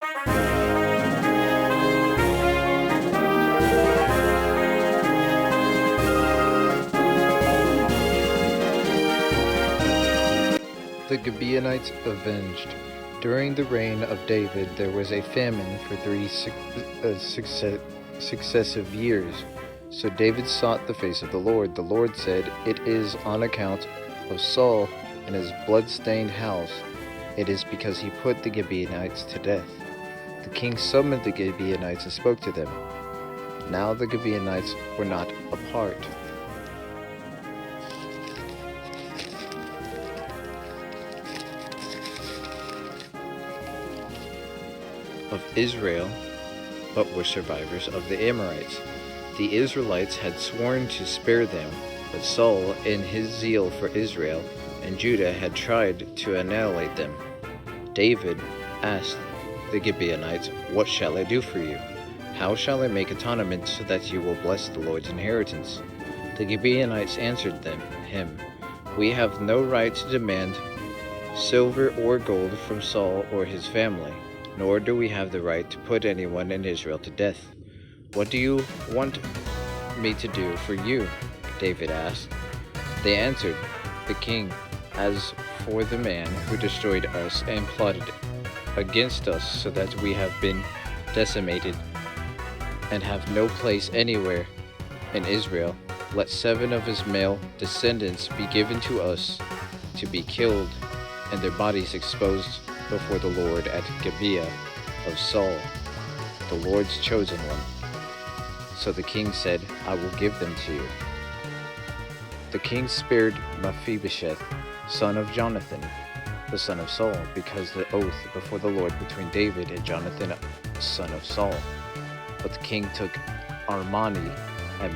The Gibeonites avenged. During the reign of David, there was a famine for successive years. So David sought the face of the Lord. The Lord said, "It is on account of Saul and his blood-stained house. It is because he put the Gibeonites to death." The king summoned the Gibeonites and spoke to them. Now the Gibeonites were not a part of Israel, but were survivors of the Amorites. The Israelites had sworn to spare them, but Saul, in his zeal for Israel and Judah, had tried to annihilate them. David asked the Gibeonites, "What shall I do for you? How shall I make atonement so that you will bless the Lord's inheritance?" The Gibeonites answered him, "We have no right to demand silver or gold from Saul or his family, nor do we have the right to put anyone in Israel to death. What do you want me to do for you?" David asked. They answered the king, "As for the man who destroyed us and plotted against us so that we have been decimated and have no place anywhere in Israel, let 7 of his male descendants be given to us to be killed and their bodies exposed before the Lord at Gibeah of Saul, the Lord's chosen one." So the king said, "I will give them to you." The king spared Mephibosheth, son of Jonathan, the son of Saul, because the oath before the Lord between David and Jonathan, son of Saul. But the king took Armani and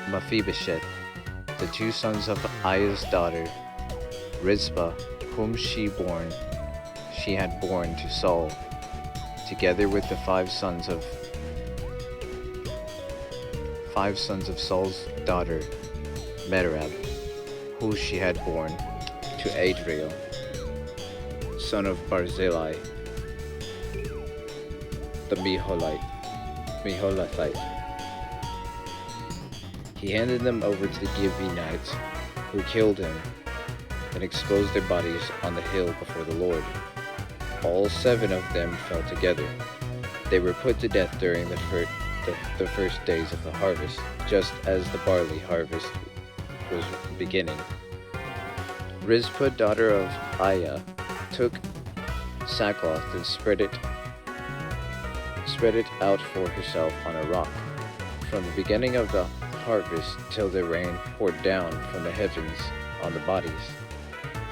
Mephibosheth, the 2 sons of Aiah's daughter, Rizpah, whom she had borne to Saul, together with the 5 sons of Saul's daughter, Merab, who she had borne to Adriel, son of Barzillai, the Meholathite. He handed them over to the Gibeonites, who killed him and exposed their bodies on the hill before the Lord. All 7 of them fell together. They were put to death during the first days of the harvest, just as the barley harvest was beginning. Rizpah, daughter of Aiah, took sackcloth and spread it out for herself on a rock. From the beginning of the harvest till the rain poured down from the heavens on the bodies,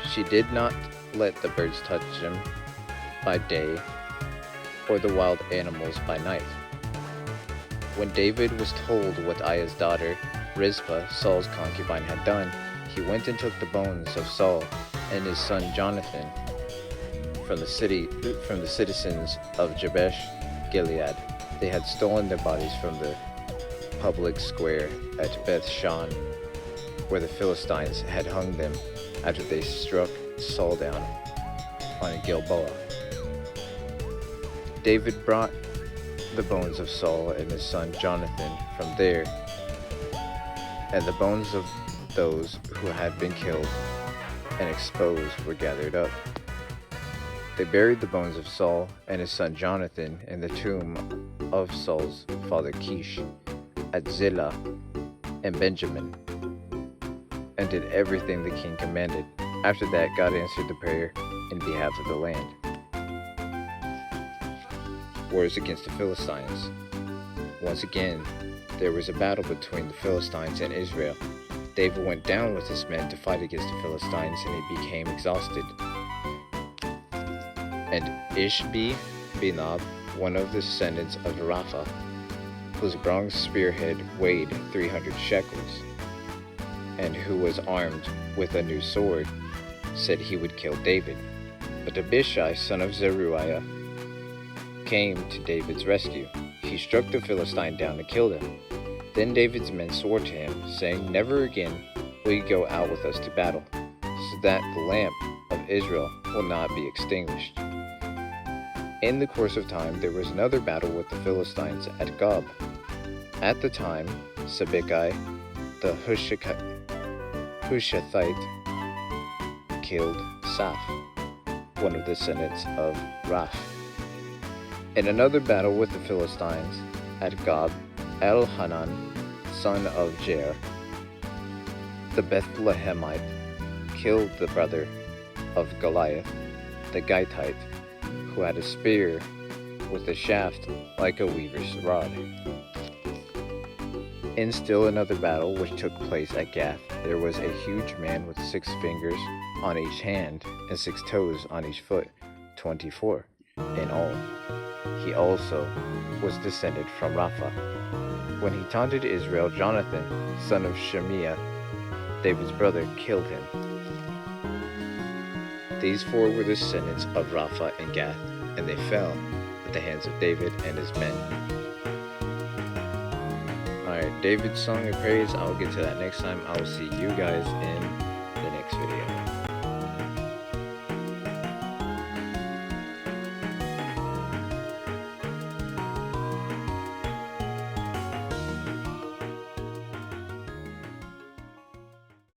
she did not let the birds touch them by day or the wild animals by night. When David was told what Aiah's daughter, Rizpah, Saul's concubine, had done, he went and took the bones of Saul and his son Jonathan from the citizens of Jabesh Gilead. They had stolen their bodies from the public square at Beth-shan, where the Philistines had hung them after they struck Saul down on Gilboa. David brought the bones of Saul and his son Jonathan from there, and the bones of those who had been killed and exposed were gathered up. They buried the bones of Saul and his son Jonathan in the tomb of Saul's father Kish at Zillah and Benjamin, and did everything the king commanded. After that, God answered the prayer in behalf of the land. Wars against the Philistines. Once again, there was a battle between the Philistines and Israel. David went down with his men to fight against the Philistines, and he became exhausted. And Ishbi-Benob, one of the descendants of Rapha, whose bronze spearhead weighed 300 shekels, and who was armed with a new sword, said he would kill David. But Abishai, son of Zeruiah, came to David's rescue. He struck the Philistine down and killed him. Then David's men swore to him, saying, "Never again will you go out with us to battle, so that the lamp of Israel will not be extinguished." In the course of time, there was another battle with the Philistines at Gob. At the time, Sibbecai, the Hushathite, killed Saph, one of the descendants of Raph. In another battle with the Philistines at Gob, Elhanan, son of Jair, the Bethlehemite, killed the brother of Goliath, the Gittite, who had a spear with a shaft like a weaver's rod. In still another battle which took place at Gath, there was a huge man with 6 fingers on each hand and 6 toes on each foot, 24 in all. He also was descended from Rapha. When he taunted Israel, Jonathan, son of Shemiah, David's brother, killed him. These 4 were descendants of Rapha and Gath, and they fell at the hands of David and his men. Alright, David's song of praise, I'll get to that next time. I will see you guys in the next video.